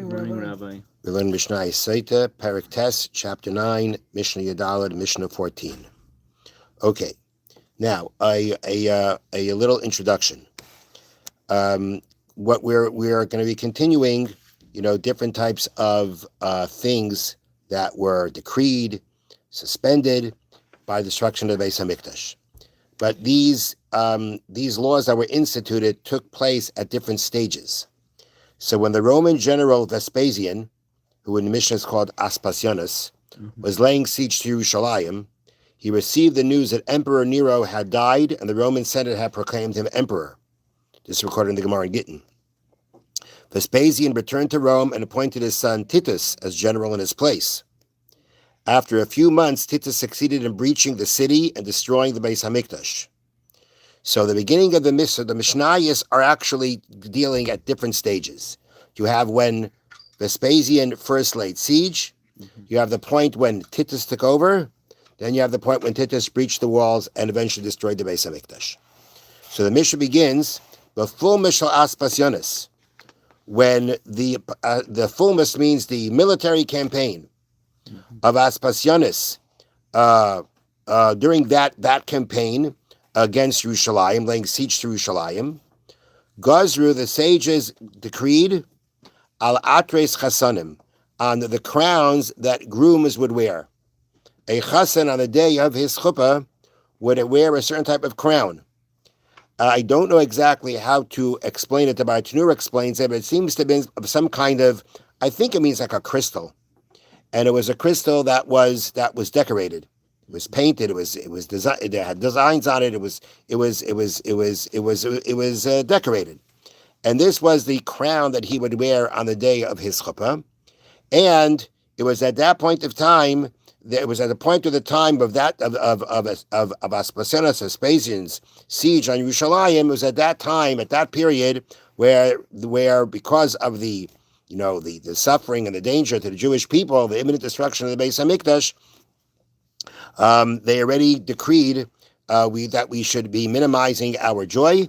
Morning, Rabbi. We learn Mishna Sotah, Parak Tes, Chapter 9, Mishnah Yadalad, Mishnah 14. Okay, now a little introduction. What we're going to be continuing, different types of things that were decreed, suspended by the destruction of the Beis Hamikdash. But these laws that were instituted took place at different stages. So when the Roman general Vespasian, who in the Mishnah is called Aspasionis, was laying siege to Yerushalayim, he received the news that Emperor Nero had died and the Roman Senate had proclaimed him emperor. This is recorded in the Gemara in Gittin. Vespasian returned to Rome and appointed his son Titus as general in his place. After a few months, Titus succeeded in breaching the city and destroying the Beis Hamikdash. So the beginning of the Mishnayos are actually dealing at different stages. You have when Vespasian first laid siege. You have the point when Titus took over. Then you have the point when Titus breached the walls and eventually destroyed the Beis Hamikdash. So the Mishnah begins, the fullness of Aspasionis, when the fullness means the military campaign of Aspasionis. During that campaign against Yerushalayim, laying siege to Yerushalayim, Gazru, the sages decreed, al atres chasanim, on the crowns that grooms would wear. A chasan on the day of his chuppah would wear a certain type of crown. I don't know exactly how to explain it. The Bartanur explains it, but it seems to be some kind of, I think it means like a crystal. And it was a crystal that was decorated. It was painted. It was designed. It had designs on it. It was decorated. And this was the crown that he would wear on the day of his chuppah. And it was at that point of time. It was at the point of the time of Vespasian's siege on Yerushalayim. It was at that time, at that period, where because of the suffering and the danger to the Jewish people, the imminent destruction of the Beis Hamikdash, they already decreed that we should be minimizing our joy,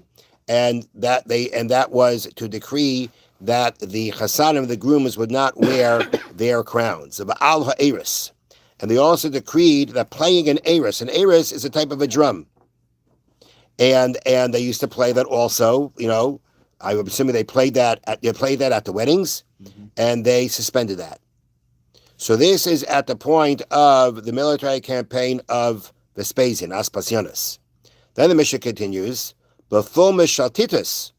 and that was to decree that the chasanim, the grooms, would not wear their crowns. Ba'al ha'eris. And they also decreed that playing an eris is a type of a drum. And they used to play that also, I would assume they played that at the weddings, and they suspended that. So this is at the point of the military campaign of Vespasian, Aspasionis. Then the Mishnah continues, before Mishal Titus,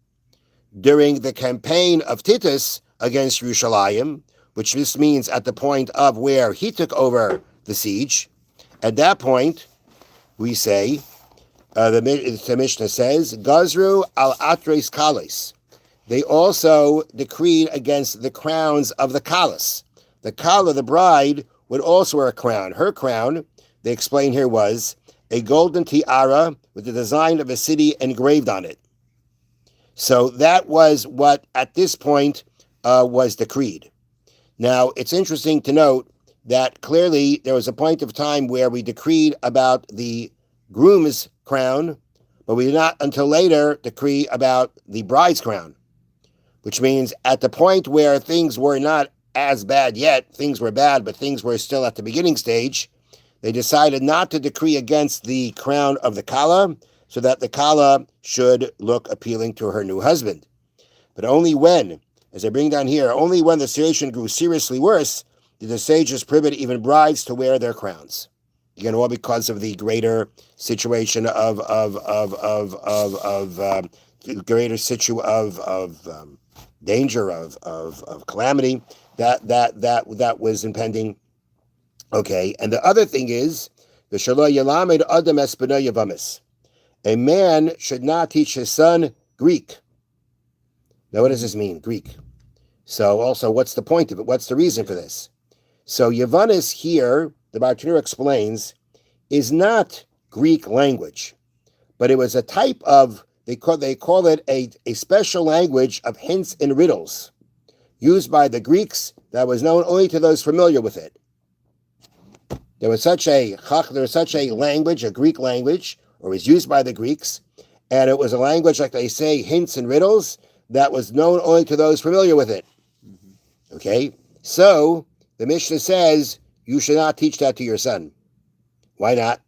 during the campaign of Titus against Yerushalayim, which this means at the point of where he took over the siege. At that point, we say, the Mishnah says, Gazru al atres kalis. They also decreed against the crowns of the kalis. The kala, the bride, would also wear a crown. Her crown, they explain here, was a golden tiara with the design of a city engraved on it. So that was what, at this point, was decreed. Now, it's interesting to note that clearly there was a point of time where we decreed about the groom's crown, but we did not until later decree about the bride's crown, which means at the point where things were not as bad yet, things were bad, but things were still at the beginning stage, they decided not to decree against the crown of the kala, so that the kala should look appealing to her new husband. But only when, as I bring down here, only when the situation grew seriously worse did the sages prohibit even brides to wear their crowns. Again, all because of the greater situation of danger of calamity that was impending. Okay, and the other thing is the shelo yelamed adam es beno yavamis. A man should not teach his son Greek. Now, what does this mean, Greek? So also, what's the point of it? What's the reason for this? So Yavanis here, the Bartanur explains, is not Greek language, but it was a type of, they call it a special language of hints and riddles used by the Greeks that was known only to those familiar with it. There was such a language, a Greek language, or was used by the Greeks, and it was a language, like they say, hints and riddles, that was known only to those familiar with it. Okay? So, the Mishnah says, you should not teach that to your son. Why not?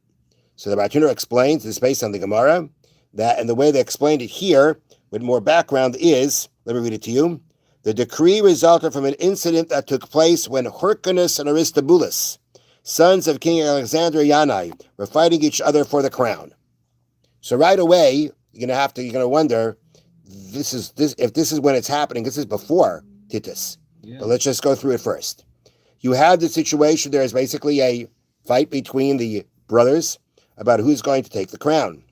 So the Bartuner explains, this is based on the Gemara, that, and the way they explained it here, with more background is, let me read it to you, the decree resulted from an incident that took place when Hyrcanus and Aristobulus, sons of King Alexander Yanai, were fighting each other for the crown. So right away, you're gonna wonder, if this is when it's happening, this is before Titus. Yeah. But let's just go through it first. You have the situation, there is basically a fight between the brothers about who's going to take the crown.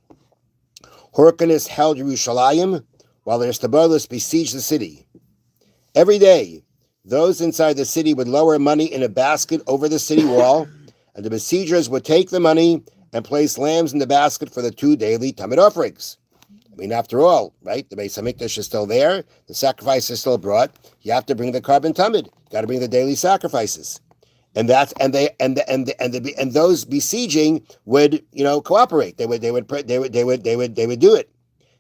Hyrcanus held Yerushalayim, while Aristobulus besieged the city. Every day, those inside the city would lower money in a basket over the city wall, and the besiegers would take the money and place lambs in the basket for the 2 daily Tamid offerings. I mean, after all, right? The Beis Hamikdash is still there. The sacrifice is still brought. You have to bring the carbon Tamid. You got to bring the daily sacrifices, and those besieging would, cooperate. They would do it.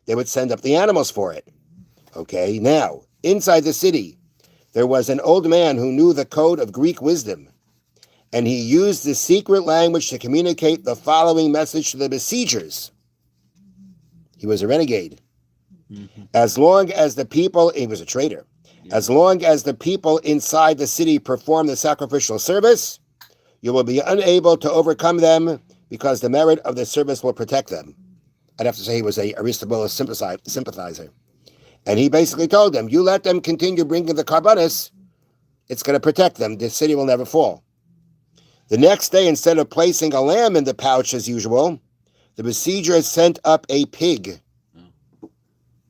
They would send up the animals for it. Okay. Now, inside the city, there was an old man who knew the code of Greek wisdom, and he used the secret language to communicate the following message to the besiegers. He was a renegade. Mm-hmm. As long as the people, he was a traitor. Yeah. As long as the people inside the city perform the sacrificial service, you will be unable to overcome them because the merit of the service will protect them. I'd have to say he was a Aristobulus sympathizer. And he basically told them, you let them continue bringing the carbonis, it's going to protect them. The city will never fall. The next day, instead of placing a lamb in the pouch as usual, the besiegers sent up a pig,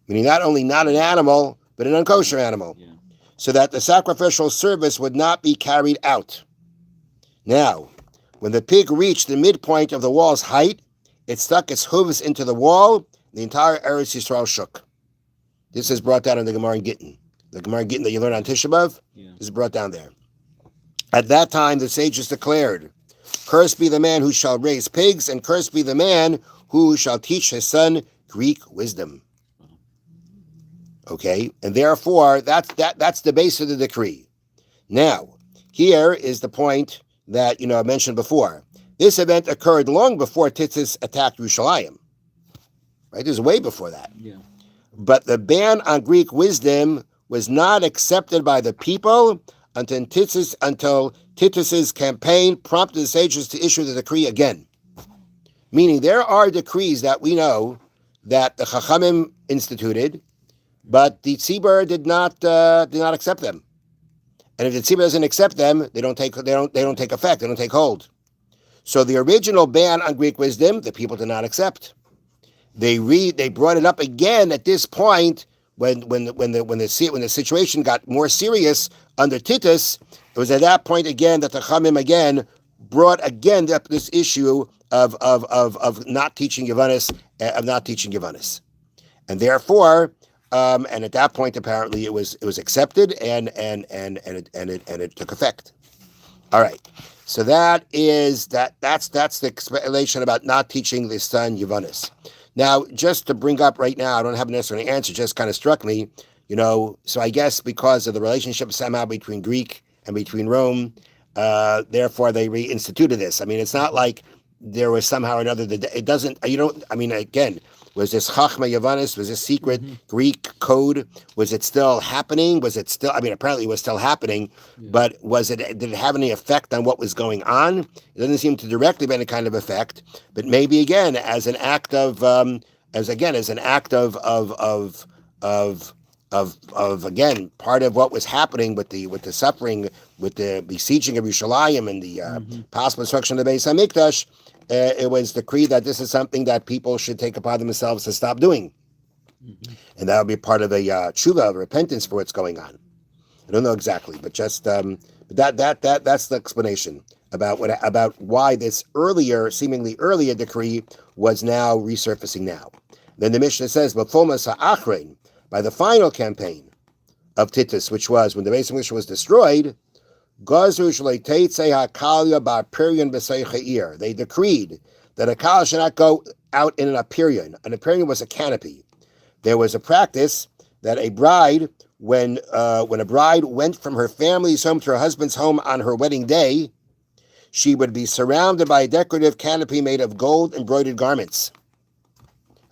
meaning not only not an animal, but an unkosher animal, so that the sacrificial service would not be carried out. Now, when the pig reached the midpoint of the wall's height, it stuck its hooves into the wall. The entire Eretz Yisrael shook. This is brought down in the Gemara in Gittin. The Gemara in Gittin that you learn on Tisha B'Av, this is brought down there. At that time, the sages declared, cursed be the man who shall raise pigs, and cursed be the man who shall teach his son Greek wisdom. Okay, and therefore, that's the base of the decree. Now, here is the point that, I mentioned before. This event occurred long before Titus attacked Yerushalayim. Right, this is way before that. Yeah. But the ban on Greek wisdom was not accepted by the people until Titus's campaign prompted the sages to issue the decree again. Meaning there are decrees that we know that the Chachamim instituted, but the Tzibur did not accept them. And if the Tzibur doesn't accept them, they don't take effect, they don't take hold. So the original ban on Greek wisdom, the people did not accept. They brought it up again at this point when the situation got more serious under Titus. It was at that point again that the Chachamim again brought again up this issue of not teaching Yavanis, and therefore, and at that point apparently it was accepted and it took effect. All right, so that's the explanation about not teaching the son Yavanis. Now, just to bring up right now, I don't have a necessarily answer, just kind of struck me, so I guess because of the relationship somehow between Greek and between Rome, therefore they reinstituted this. I mean, it's not like there was somehow or another, again, was this Chachma Yavanis, was this secret Greek code, was it still happening? Apparently it was still happening, but did it have any effect on what was going on? It doesn't seem to directly have any kind of effect, but maybe again, as an act of again, part of what was happening with the suffering, with the besieging of Yerushalayim and the possible destruction of the Beis Hamikdash, it was decreed that this is something that people should take upon themselves to stop doing, and that would be part of a tshuva, repentance for what's going on. I don't know exactly, but just that's the explanation about why this seemingly earlier decree was now resurfacing now. Then the Mishnah says, by the final campaign of Titus, which was when the Beis Hamikdash was destroyed, they decreed that a kal should not go out in an aperion. An aperion was a canopy. There was a practice that a bride when a bride went from her family's home to her husband's home on her wedding day, she would be surrounded by a decorative canopy made of gold embroidered garments.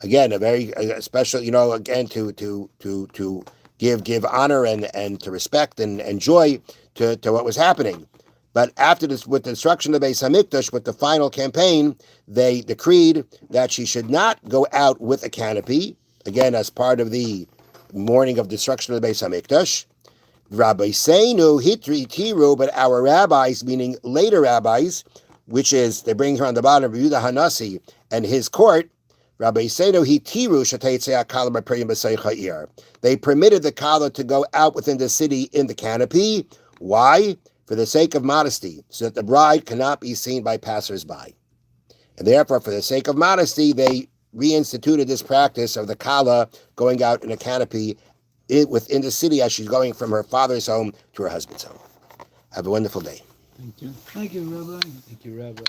Again, a very special, again to give honor and to respect and joy to what was happening. But after this, with the destruction of the Beis Hamikdash, with the final campaign, they decreed that she should not go out with a canopy, again as part of the mourning of destruction of the Beis Hamikdash. Rabbi Seinu Hitri, but our rabbis, meaning later rabbis, which is, they bring her on the bottom of Yehuda Hanasi and his court, Rabbi Seinu Hitiru Shateitzei Akala B'Priyim B'Seicha. They permitted the Kala to go out within the city in the canopy. Why? For the sake of modesty, so that the bride cannot be seen by passers-by. And therefore, for the sake of modesty, they reinstituted this practice of the Kala going out in a canopy within the city as she's going from her father's home to her husband's home. Have a wonderful day. Thank you. Thank you, Rabbi. Thank you, Rabbi.